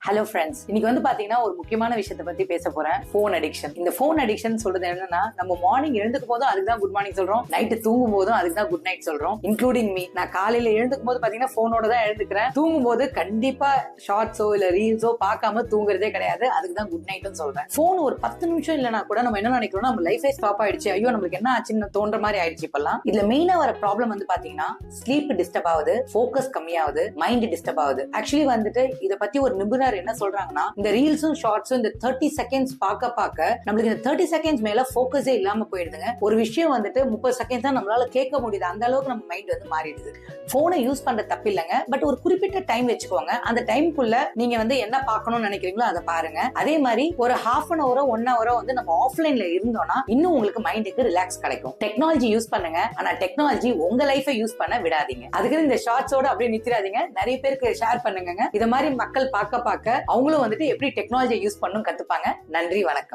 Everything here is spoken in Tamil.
ஹலோ ஃப்ரெண்ட்ஸ், இன்னைக்கு வந்து பாத்தீங்கன்னா ஒரு முக்கியமான விஷயத்தை பத்தி பேச போறேன். Phone addiction. இந்த போன் அடிக்ஷன் சொல்றது என்னன்னா, நம்ம மார்னிங் எழுந்துக்கும் போதும் அதுக்கு தான் குட் மார்னிங் சொல்றோம், நைட்டு தூங்கும் போதும் அதுக்கு தான் குட் நைட் சொல்றோம். Including me. நான் காலையில எழுந்துக்கும் போது பாத்தீங்கன்னா போனோட தான் எழுந்துக்கிறேன். தூங்கும் போது கண்டிப்பா ஷார்ட்ஸோ இல்ல ரீல்ஸோ பார்க்காம தூங்குறதே கிடையாது. அதுக்கு தான் குட் நைட்னு சொல்றேன். போன் ஒரு 10 நிமிஷம் இல்லைன்னா கூட நம்ம என்ன நினைக்கிறோம், நம்ம லைஃபே ஸ்டாப் ஆயிடுச்சு, ஐயோ நம்மளுக்கு என்ன ஆச்சுன்னு தோன்ற மாதிரி ஆயிடுச்சு இப்பெல்லாம். இதுல மெயினா வர ப்ராப்ளம் வந்து பாத்தீங்கன்னா ஸ்லீப் டிஸ்டர்ப் ஆகுது, ஃபோக்கஸ் கம்மியாகுது, மைண்ட் டிஸ்டர்ப் ஆகுது. ஆக்சுவலி வந்துட்டு இதை பத்தி ஒரு நிபுணர் என்ன சொல்றாங்கன்னா, இந்த ரீல்ஸும் ஷார்ட்ஸும் இந்த 30 செகண்ட்ஸ் பார்க்க நம்மளுக்கு இந்த 30 செகண்ட்ஸ் மேல ஃபோக்கஸே இல்லாம போயிடுதுங்க. ஒரு விஷயம் வந்துட்டு 30 செகண்ட்ஸ் தான் நம்மளால கேட்க முடியுது, அந்த அளவுக்கு நம்ம மைண்ட் வந்து மாறிடுது. போனை யூஸ் பண்ற தப்பு இல்லைங்க, பட் ஒரு குறிப்பிட்ட டைம் வச்சுக்கோங்க. அந்த டைம்குள்ள நீங்க வந்து என்ன பார்க்கணும்னு நினைக்கிறீங்களோ அதை பாருங்க. அதே மாதிரி ஒரு ஹாஃப் அன் ஹவரோ 1 ஹவரோ வந்து நம்ம ஆஃப்லைன்ல இருந்தோம்னா இன்னும் உங்களுக்கு மைண்டுக்கு ரிலாக்ஸ் கிடைக்கும். டெக்னாலஜி யூஸ் பண்ணுங்க, ஆனா டெக்னாலஜி உங்க லைஃபை யூஸ் பண்ண விடாதீங்க. அதுக்கு இந்த ஷார்ட்ஸோட அப்படியே நித்திராதீங்க, நிறைய பேருக்கு ஷேர் பண்ணுங்க. இத மாதிரி மக்கள் பார்க்க அவங்களும் வந்துட்டு எப்படி டெக்னாலஜி யூஸ் பண்ணணும் கத்துப்பாங்க. நன்றி, வணக்கம்.